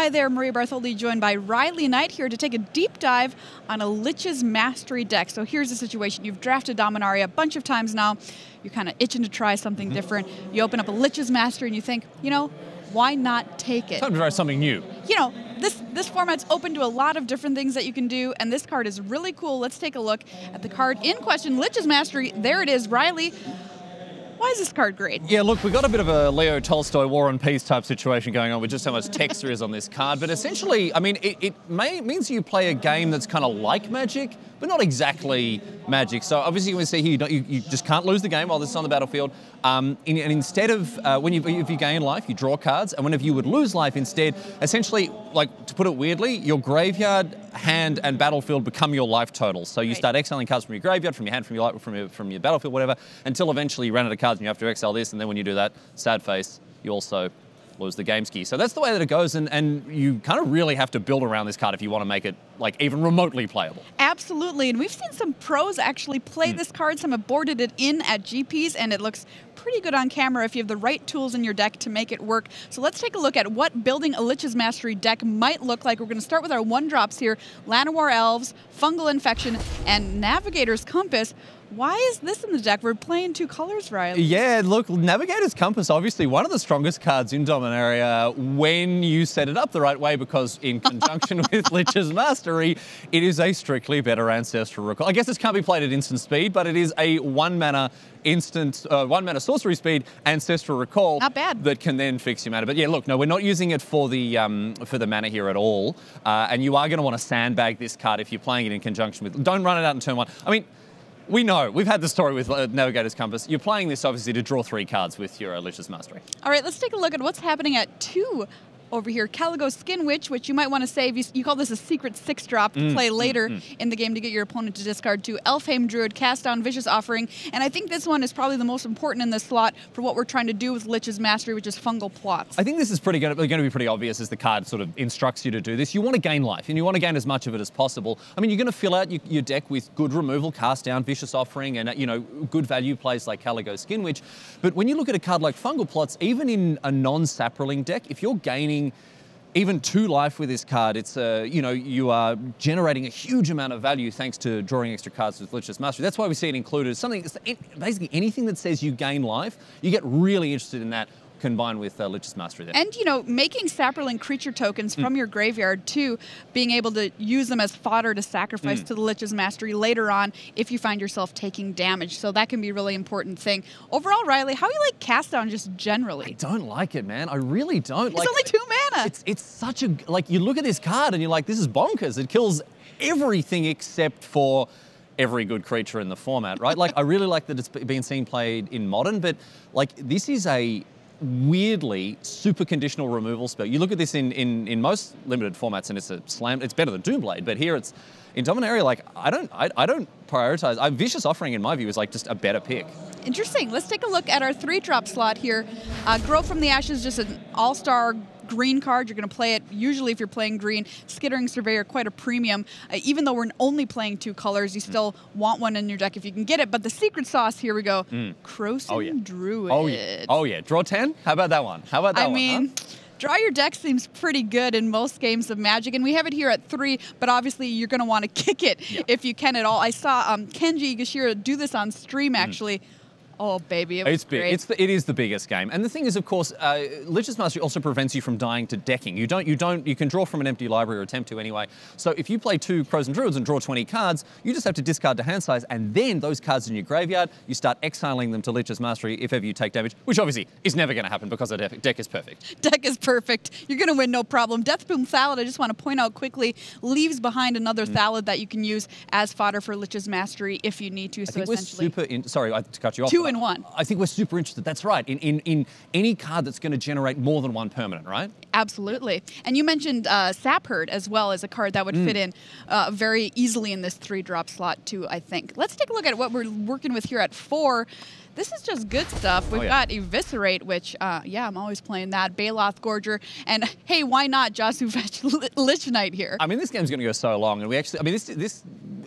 Hi there, Maria Bartholdi, joined by Riley Knight here to take a deep dive on a Lich's Mastery deck. So here's the situation. You've drafted Dominaria a bunch of times now. You're kind of itching to try something different. You open up a Lich's Mastery and you think, you know, why not take it? Time to try something new. You know, this format's open to a lot of different things that you can do, and this card is really cool. Let's take a look at the card in question, Lich's Mastery. There it is. Riley, why is this card great? Yeah, look, we've got a bit of a Leo Tolstoy War and Peace type situation going on with just how much text there is on this card. But essentially, I mean, it means you play a game that's kind of like Magic, but not exactly Magic. So obviously, you can see here, you just can't lose the game while this is on the battlefield. And instead of, if you gain life, you draw cards. And whenever you would lose life instead, essentially, like, to put it weirdly, your graveyard, hand, and battlefield become your life total. So you start exiling cards from your graveyard, from your hand, from your battlefield, whatever, until eventually you run out of cards and you have to exile this. And then when you do that, sad face, you also lose the game ski. So that's the way that it goes, and you kind of really have to build around this card if you want to make it like even remotely playable. Absolutely, and we've seen some pros actually play this card. Some have boarded it in at GPs, and it looks pretty good on camera if you have the right tools in your deck to make it work. So let's take a look at what building a Lich's Mastery deck might look like. We're going to start with our 1-drops here, Llanowar Elves, Fungal Infection, and Navigator's Compass. Why is this in the deck? We're playing 2 colors, Riley. Yeah, look, Navigator's Compass, obviously one of the strongest cards in Dominaria when you set it up the right way, because in conjunction with Lich's Mastery, it is a strictly better Ancestral Recall. I guess this can't be played at instant speed, but it is a 1-mana instant, 1-mana sorcery speed Ancestral Recall. Not bad. That can then fix your mana. But yeah, look, no, we're not using it for the mana here at all. And you are going to want to sandbag this card if you're playing it in conjunction with. Don't run it out in turn 1. I mean, we know, we've had the story with Navigator's Compass. You're playing this obviously to draw 3 cards with your Lich's Mastery. All right, let's take a look at what's happening at 2 over here. Caligo Skin Witch, which you might want to save. You call this a secret 6-drop to play later in the game to get your opponent to discard 2. Elfheim Druid, cast down Vicious Offering, and I think this one is probably the most important in this slot for what we're trying to do with Lich's Mastery, which is Fungal Plots. I think this is going to be pretty obvious as the card sort of instructs you to do this. You want to gain life, and you want to gain as much of it as possible. I mean, you're going to fill out your deck with good removal, cast down, Vicious Offering, and you know, good value plays like Caligo Skin Witch. But when you look at a card like Fungal Plots, even in a non-Saproling deck, if you're gaining even 2 life with this card, it's you know, you are generating a huge amount of value thanks to drawing extra cards with Lich's Mastery. That's why we see it included. Basically anything that says you gain life, you get really interested in that, combined with Lich's Mastery there. And, you know, making Saproling creature tokens from your graveyard, too, being able to use them as fodder to sacrifice to the Lich's Mastery later on if you find yourself taking damage. So that can be a really important thing. Overall, Riley, how do you like Cast Down just generally? I don't like it, man. I really don't. It's only 2 mana. It's such a, like, you look at this card and you're like, this is bonkers. It kills everything except for every good creature in the format, right? Like, I really like that it's being seen played in Modern, but, like, this is a weirdly super conditional removal spell. You look at this in most limited formats and it's a slam. It's better than Doomblade, but here it's in Dominaria. Like, I don't prioritize. Vicious Offering in my view is like just a better pick. Interesting. Let's take a look at our 3-drop slot here. Grow from the Ashes, just an all-star green card. You're going to play it usually if you're playing green. Skittering Surveyor, quite a premium. Even though we're only playing 2 colors, you still want one in your deck if you can get it. But the secret sauce, here we go. Krosan Druid. Oh yeah. Oh yeah. Draw 10? How about that one? How about that one? I mean, draw your deck seems pretty good in most games of Magic, and we have it here at 3, but obviously you're going to want to kick it if you can at all. I saw Kenji Gashira do this on stream, actually. Oh, baby, it's big. Great. It is the biggest game. And the thing is, of course, Lich's Mastery also prevents you from dying to decking. You can draw from an empty library or attempt to anyway. So if you play 2 Crows and Druids and draw 20 cards, you just have to discard to hand size, and then those cards in your graveyard, you start exiling them to Lich's Mastery if ever you take damage, which obviously is never going to happen because the deck is perfect. Deck is perfect. You're going to win, no problem. Deathbloom Thallid, I just want to point out quickly, leaves behind another Thallid that you can use as fodder for Lich's Mastery if you need to. I think we're super sorry, I cut you off. 2 in 1. I think we're super interested. That's right. In any card that's going to generate more than 1 permanent, right? Absolutely. And you mentioned Sapherd as well as a card that would fit in very easily in this 3-drop slot too, I think. Let's take a look at what we're working with here at 4. This is just good stuff. We've got Eviscerate, which, yeah, I'm always playing that. Baloth Gorger. And, hey, why not Jasu Fetch Lich Knight here? I mean, this game's going to go so long. And we actually, I mean,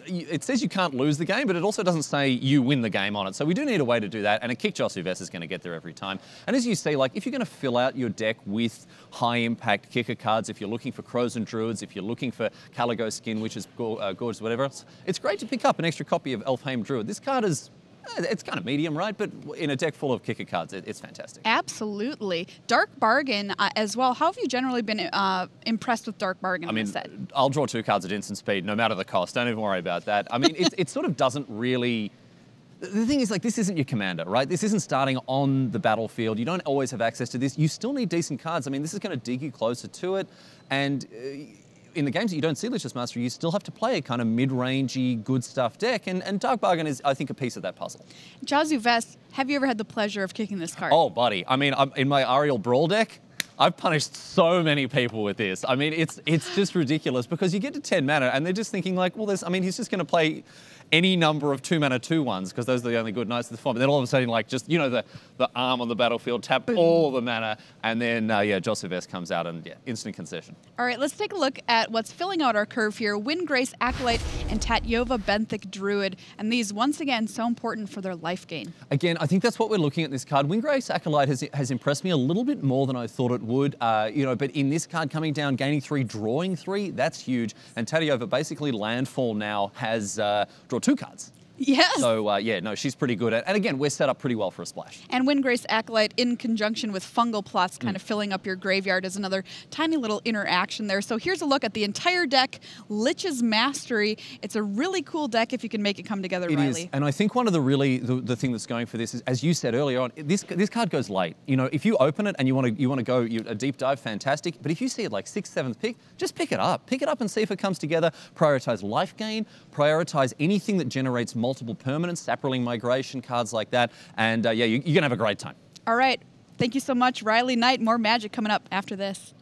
it says you can't lose the game, but it also doesn't say you win the game on it. So we do need a way to do do that. And a Kick Josuves is going to get there every time. And as you see, like, if you're going to fill out your deck with high-impact kicker cards, if you're looking for Crows and Druids, if you're looking for Caligo Skin, which is gorgeous, whatever else, it's great to pick up an extra copy of Elfheim Druid. This card is... it's kind of medium, right? But in a deck full of kicker cards, it's fantastic. Absolutely. Dark Bargain as well. How have you generally been impressed with Dark Bargain in this set? I'll draw 2 cards at instant speed, no matter the cost. Don't even worry about that. I mean, it sort of doesn't really... The thing is, like, this isn't your commander, right? This isn't starting on the battlefield. You don't always have access to this. You still need decent cards. I mean, this is going to dig you closer to it. And... in the games that you don't see Lich's Mastery, you still have to play a kind of mid-rangey, good stuff deck, and Dark Bargain is, I think, a piece of that puzzle. Josuves, have you ever had the pleasure of kicking this card? Oh, buddy. I mean, in my Ariel Brawl deck, I've punished so many people with this. I mean, it's just ridiculous because you get to 10 mana and they're just thinking like, well, he's just going to play any number of 2-mana 2/1s because those are the only good knights of the form. But then all of a sudden, like, just, you know, the arm on the battlefield, tap all the mana, and then, Josuves comes out and, instant concession. All right, let's take a look at what's filling out our curve here. Windgrace Acolyte and Tatyova Benthic Druid. And these, once again, so important for their life gain. Again, I think that's what we're looking at this card. Windgrace Acolyte has impressed me a little bit more than I thought it would, but in this card coming down, gaining 3, drawing 3, that's huge. And Tatyova, basically landfall now, has draw 2 cards. Yes. So, she's pretty good at, and again, we're set up pretty well for a splash. And Windgrace Acolyte in conjunction with Fungal Plots kind of filling up your graveyard is another tiny little interaction there. So here's a look at the entire deck, Lich's Mastery. It's a really cool deck if you can make it come together, Riley. It is, and I think one of the thing that's going for this is, as you said earlier on, this card goes late. You know, if you open it and you want to go a deep dive, fantastic. But if you see it like 6th, 7th pick, just pick it up. Pick it up and see if it comes together. Prioritize life gain. Prioritize anything that generates multiple permanents, Saproling Migration, cards like that. And you're going to have a great time. All right. Thank you so much, Riley Knight. More Magic coming up after this.